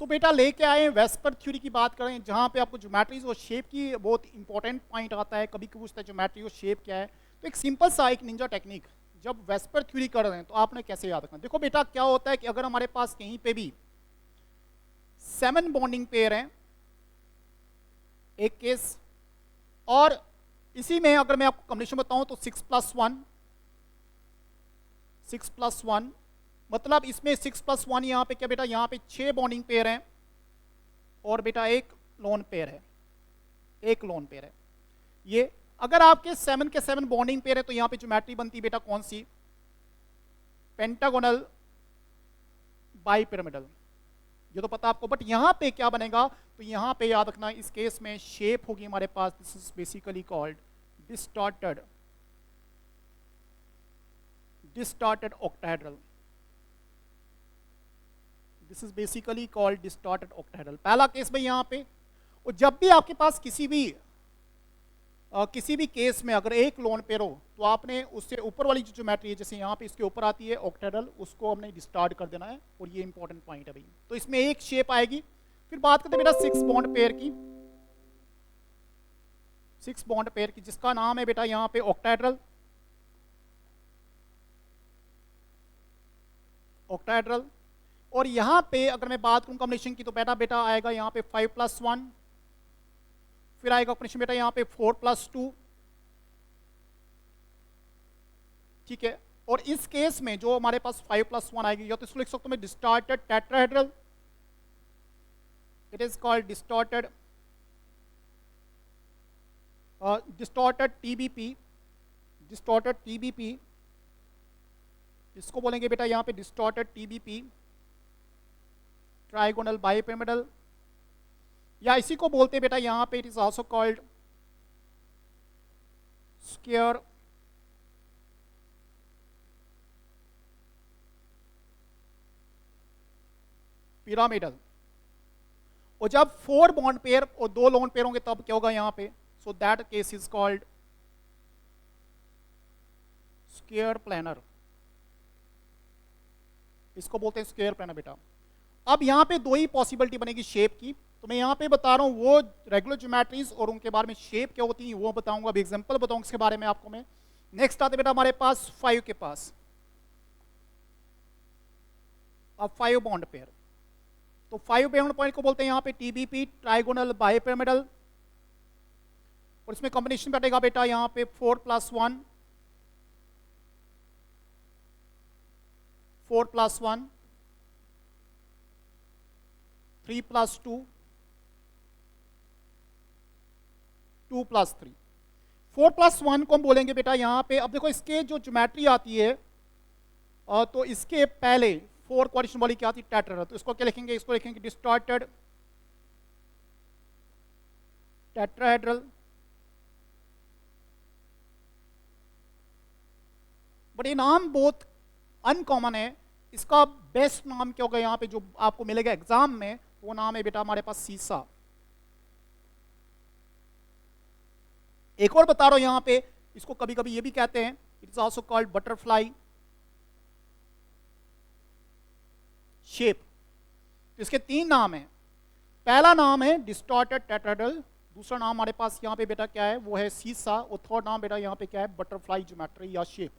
सो बेटा लेके आए हैं वेस्पर थ्योरी की बात करें, जहाँ पे आपको ज्योमेट्रीज और शेप की बहुत इंपॉर्टेंट पॉइंट आता है। कभी कभी पूछता है ज्योमेट्री और शेप क्या है, तो एक सिंपल सा एक निंजा टेक्निक जब वेस्पर थ्योरी कर रहे हैं तो आपने कैसे याद रखना। देखो बेटा क्या होता है कि अगर हमारे पास कहीं पे भी 7 बॉन्डिंग पेयर हैं, एक केस, और इसी में अगर मैं आपको कॉम्बिनेशन बताऊं तो 6+1 मतलब इसमें 6+1 यहाँ पे क्या बेटा, यहाँ पे 6 बॉन्डिंग पेयर हैं और बेटा एक लोन पेयर है, ये अगर आपके 7 के 7 बॉन्डिंग पेयर है तो यहाँ पे ज्योमेट्री बनती बेटा कौन सी, पेंटागोनल बाइपिरामिडल, ये तो पता आपको। बट यहाँ पे क्या बनेगा, तो यहाँ पे याद रखना इस केस में शेप होगी हमारे पास, this is basically called distorted octahedral, this is basically called distorted octahedral, पहला केस में यहाँ पे। और जब भी आपके पास किसी भी केस में अगर एक लोन पेयर हो तो आपने उससे ऊपर वाली जो ज्योमेट्री है, जैसे यहाँ पे इसके ऊपर आती है ऑक्टाहेड्रल, उसको हमने डिस्टार्ट कर देना है, और ये इंपॉर्टेंट पॉइंट है भाई। तो इसमें एक शेप आएगी। फिर बात करते हैं बेटा 6 बॉन्ड पेयर की, जिसका नाम है बेटा यहाँ पे ऑक्टाहेड्रल, और यहाँ पे अगर मैं बात करूँ कॉम्बिनेशन की तो बेटा आएगा यहाँ पे 5+1, फिर आएगा कॉम्बिनेशन बेटा यहाँ पे 4+2, ठीक है। और इस केस में जो हमारे पास 5+1 आएगी, या तो इसको लिख सकता हूं मैं distorted tetrahedral, it is called distorted TBP, इसको बोलेंगे बेटा यहाँ पे डिस्टॉर्टेड टीबीपी, ट्राइगोनल बाइपिरामिडल, या इसी को बोलते हैं बेटा यहाँ पे it is also called square pyramidal. और जब 4 बॉन्ड पेयर और 2 लोन पेयर होंगे तब क्या होगा यहाँ पे, so that case is called square planar, इसको बोलते हैं स्क्वायर प्लानर बेटा। अब यहाँ पे 2 ही पॉसिबिलिटी बनेगी शेप की, तो मैं यहाँ पे बता रहा हूँ वो रेगुलर ज्योमेट्रीज और उनके बारे में शेप क्या होती है वो बताऊंगा, अभी एग्जांपल बताऊंगा इसके बारे में आपको मैं। नेक्स्ट आते बेटा हमारे पास 5 के पास, अब 5 बॉन्ड पेयर, तो 5 बॉन्ड पॉइंट को बोलते हैं यहाँ पे टीबीपी, ट्राइगोनल बाइपिरामिडल, और इसमें कॉम्बिनेशन बैठेगा बेटा यहाँ पे 4+1, 3+2, 2+3। 4+1 को हम बोलेंगे बेटा यहाँ पे, अब देखो इसके जो ज्योमेट्री आती है तो इसके पहले 4 कोऑर्डिनेशन वाली क्या आती है, टेट्राहेड्रल, तो इसको क्या लिखेंगे, इसको लिखेंगे डिस्टॉर्टेड टेट्राहेड्रल। बट ये नाम बहुत अनकॉमन है, इसका बेस्ट नाम क्या होगा यहाँ पे जो आपको मिलेगा एग्जाम में, वो नाम है बेटा हमारे पास सीसा। एक और बता रहा हूं यहां पे, इसको कभी कभी ये भी कहते हैं, it is also called butterfly shape. तो इसके 3 नाम हैं, पहला नाम है डिस्टॉर्टेड टेट्राहेड्रल, दूसरा नाम हमारे पास यहाँ पे बेटा क्या है वो है सीसा, और थर्ड नाम बेटा यहाँ पे क्या है, बटरफ्लाई ज्योमेट्री या शेप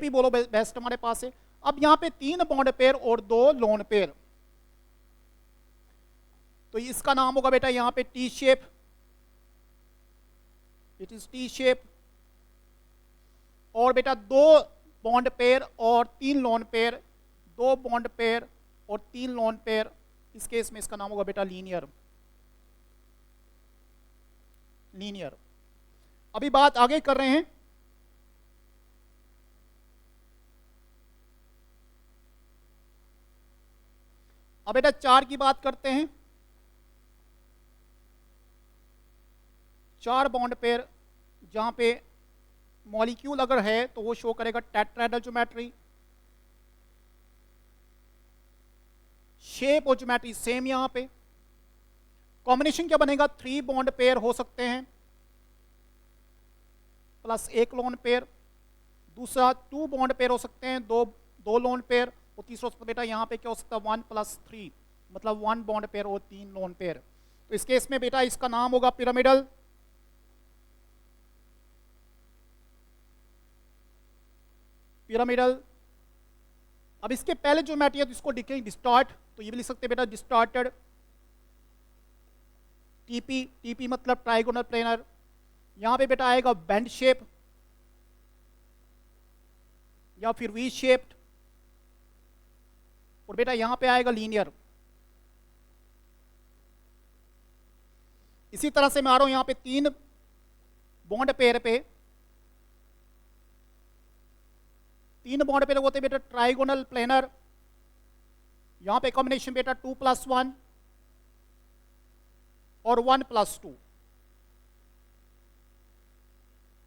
ही बोलो बेस्ट हमारे पास है। अब यहाँ पे 3 बॉन्ड पेयर और 2 लोन पेयर, तो इसका नाम होगा बेटा यहाँ पे T shape, it is T shape. और बेटा 2 बॉन्ड पेयर और 3 लोन पेयर, 2 बॉन्ड पेयर और 3 लोन पेयर, इस केस में इसका नाम होगा बेटा लीनियर। अभी बात आगे कर रहे हैं, अब बेटा 4 की बात करते हैं। 4 बॉन्ड पेयर जहां पे मॉलिक्यूल अगर है तो वो शो करेगा टेट्राहेड्रल ज्योमेट्री, शेप और ज्योमेट्री सेम यहां पे। कॉम्बिनेशन क्या बनेगा, 3 बॉन्ड पेयर हो सकते हैं प्लस 1 लोन पेयर, दूसरा 2 बॉन्ड पेयर हो सकते हैं, 2 लोन पेयर, और तीसरा बेटा यहाँ पे क्या हो सकता है 1+3 मतलब 1 बॉन्ड पेयर और 3 लोन पेयर। तो इस केस में बेटा इसका नाम होगा पिरामिडल। पिरामिडल। अब इसके पहले जो मैटर है इसको लिखेंगे डिस्टॉर्ट, तो ये भी लिख सकते हैं बेटा डिस्टॉर्टेड। टीपी, टीपी मतलब ट्राइगोनल प्लेनर। यहां पे बेटा आएगा बेंड शेप या फिर वी शेप्ड, और बेटा यहां पे आएगा लीनियर। इसी तरह से मैं आ रहा हूं यहां पे 3 बॉन्ड पेयर पे, 3 बॉन्ड पेयर होते बेटा ट्राइगोनल प्लेनर। यहां पे कॉम्बिनेशन बेटा 2+1 और 1+2।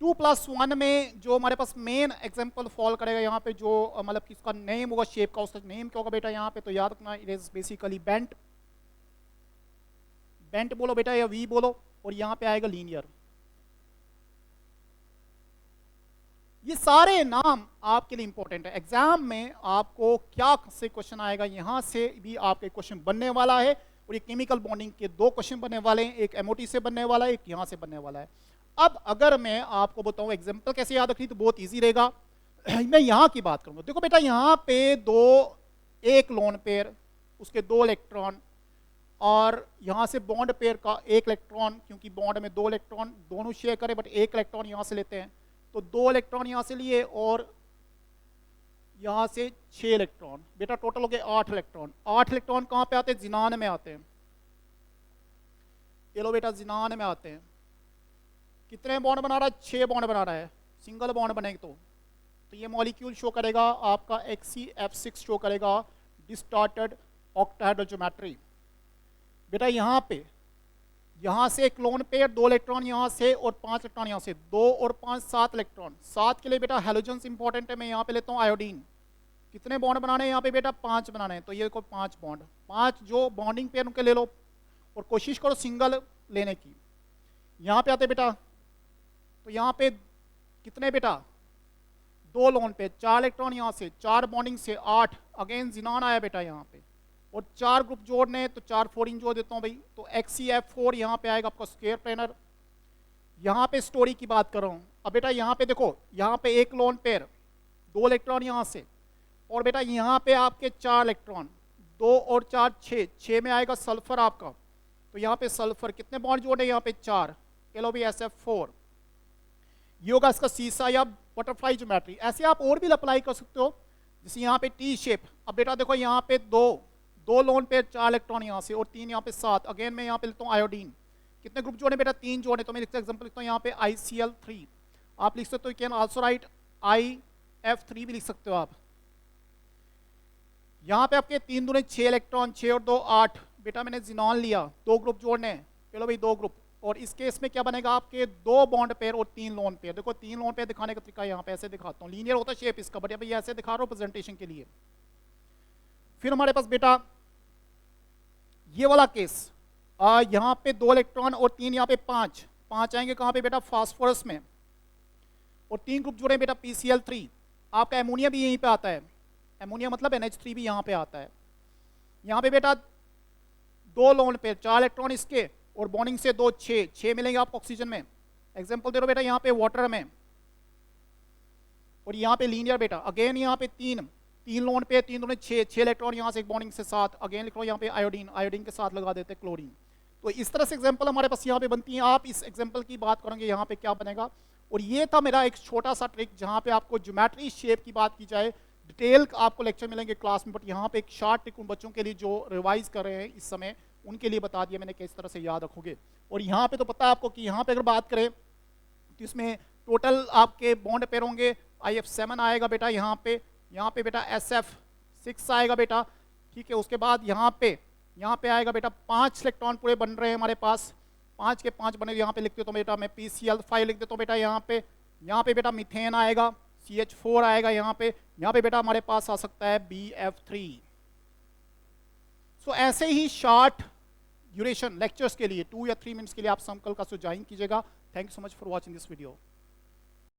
2+1 में जो हमारे पास मेन एग्जांपल फॉल करेगा यहाँ पे, जो मतलब किसका नेम होगा शेप का, उसका नेम क्या होगा बेटा यहाँ पे, तो याद रखना it is basically bent. Bent बोलो बेटा या वी बोलो, और यहाँ पे आएगा लीनियर। ये सारे नाम आपके लिए इंपॉर्टेंट है। एग्जाम में आपको क्या से क्वेश्चन आएगा, यहाँ से भी आपके क्वेश्चन बनने वाला है, और ये केमिकल बॉन्डिंग के 2 क्वेश्चन बनने वाले हैं, एक एमओटी से बनने वाला है, एक यहाँ से बनने वाला है। अब अगर मैं आपको बताऊं एग्जांपल कैसे याद रखनी, तो बहुत इजी रहेगा। मैं यहाँ की बात करूंगा। देखो बेटा यहाँ पे एक लोन पेयर, उसके 2 इलेक्ट्रॉन, और यहाँ से बॉन्ड पेयर का 1 इलेक्ट्रॉन, क्योंकि बॉन्ड में 2 इलेक्ट्रॉन दोनों शेयर करें, बट 1 इलेक्ट्रॉन यहाँ से लेते हैं, तो 2 इलेक्ट्रॉन यहाँ से लिए, और यहाँ से 6 इलेक्ट्रॉन। बेटा टोटल हो गए 8 इलेक्ट्रॉन। 8 इलेक्ट्रॉन कहाँ पे आते हैं? जिनान में आते हैं। ये लो बेटा जिनान में आते हैं। कितने बॉन्ड बना रहा है? 6 बॉन्ड बना रहा है। सिंगल बॉन्ड बनेगा तो ये मॉलिक्यूल शो करेगा आपका XCF6 शो करेगा डिस्टॉर्टेड ऑक्टाहेड्रल ज्योमेट्री। बेटा यहाँ से एक लोन पेयर, 2 इलेक्ट्रॉन यहाँ से और 5 इलेक्ट्रॉन यहाँ से, 2 और 5 7 इलेक्ट्रॉन। 7 के लिए बेटा हैलोजेंस इंपॉर्टेंट है। मैं यहाँ पे लेता हूँ आयोडीन। कितने बॉन्ड बनाने हैं यहाँ पे बेटा? 5 बनाने हैं। तो ये देखो 5 बॉन्ड, 5 जो बॉन्डिंग पेयर उनके ले लो, और कोशिश करो सिंगल लेने की। यहाँ पे आते बेटा, तो यहाँ पे कितने बेटा? 2 लोन पे, 4 इलेक्ट्रॉन यहाँ से, 4 बॉन्डिंग से 8, अगेन जिनान आया बेटा यहाँ पे, और 4 ग्रुप जोड़ने, तो 4 4 जोड़ देता हूँ भाई, तो XCF4 यहाँ पे आएगा आपका स्क्वायर प्लेनर। यहाँ पे स्टोरी की बात कर रहा हूँ। अब बेटा यहाँ पे देखो, यहाँ पे एक लोन पेयर, 2 इलेक्ट्रॉन यहाँ से, और बेटा यहाँ पे आपके 4 इलेक्ट्रॉन, 2 और 4 6 में आएगा सल्फर आपका। तो यहाँ पे सल्फर कितने बॉन्ड जोड़े? यहाँ पे 4, LOB SF4। ये होगा इसका सीसा या बटरफ्लाई ज्योमेट्री। ऐसे आप और भी अप्लाई कर सकते हो, जैसे यहाँ पे टी शेप। अब बेटा देखो यहाँ पे 2 लोन पे 4 इलेक्ट्रॉन यहाँ से, और 3 यहाँ पे 7। अगेन मैं यहाँ पे लिखता हूँ आयोडीन। कितने ग्रुप जोड़े बेटा? 3 जोड़े। तो मैं लिखता हूँ एग्जाम्पल लिखता हूँ यहाँ पे ICl3। आप लिख सकते हो, कैन आल्सो राइट IF3 भी लिख सकते हो आप। यहाँ पे आपके 3 दूने 6 इलेक्ट्रॉन, 6 और 2 8। बेटा मैंने जिनॉन लिया, 2 ग्रुप जोड़ने, चलो भाई 2 ग्रुप, और इस केस में क्या बनेगा आपके? 2 बॉन्ड पेयर और 3 लोन पेयर। देखो 3 लोन पेयर दिखाने का तरीका यहाँ पे ऐसे दिखाता हूँ। लीनियर होता है शेप इसका, बट भाई ऐसे दिखा रहा हूँ प्रेजेंटेशन के लिए। फिर हमारे पास बेटा ये वाला केस, यहाँ पे 2 इलेक्ट्रॉन और 3 यहाँ पे 5 आएंगे कहाँ पे बेटा? फास्फोरस में, और 3 ग्रुप जुड़े बेटा PCl3। आपका एमोनिया भी यहीं पे आता है। एमोनिया मतलब NH3 भी यहाँ पे आता है। यहाँ पे बेटा 2 लोन पेयर, 4 इलेक्ट्रॉन इसके, और बॉन्डिंग से 2 6 मिलेंगे आपको ऑक्सीजन में। एग्जांपल दे रहा हूं बेटा यहाँ पे वाटर में, और यहाँ पे लीनियर बेटा। अगेन यहाँ पे 3 लोन पे, 3 दोनों 6 इलेक्ट्रॉन यहाँ से, एक बॉन्डिंग से 7। अगेन लिख लो यहाँ पे आयोडीन के साथ लगा देते क्लोरीन। तो इस तरह से एग्जांपल हमारे पास यहाँ पे बनती हैं। आप इस एग्जांपल की बात करेंगे यहाँ पे क्या बनेगा। और ये था मेरा एक छोटा सा ट्रिक, जहाँ पे आपको ज्योमेट्री शेप की बात की जाए। डिटेल आपको लेक्चर मिलेंगे क्लास में, बट यहाँ पे एक शॉर्ट ट्रिक उन बच्चों के लिए जो रिवाइज कर रहे हैं इस समय, उनके लिए बता दिया मैंने किस तरह से याद रखोगे। और यहाँ पे तो पता है आपको कि यहाँ पे अगर बात करें तो इसमें टोटल आपके बॉन्ड पेयर होंगे। IF7 आएगा बेटा यहाँ पे बेटा SF6 आएगा बेटा, ठीक है। उसके बाद यहाँ पे आएगा बेटा 5 इलेक्ट्रॉन पूरे बन रहे हैं हमारे पास, 5 के 5 बने। यहाँ पे लिखते तो बेटा मैं PCl5 लिख देता हूँ बेटा। यहाँ पे बेटा मीथेन आएगा, CH4 आएगा यहाँ पे बेटा हमारे पास आ सकता है BF3। सो ऐसे ही शॉर्ट ड्यूरेशन लेक्चर्स के लिए 2 या 3 मिनट्स के लिए आप समकल का ज्वाइन कीजिएगा। Thank you so much for watching this video.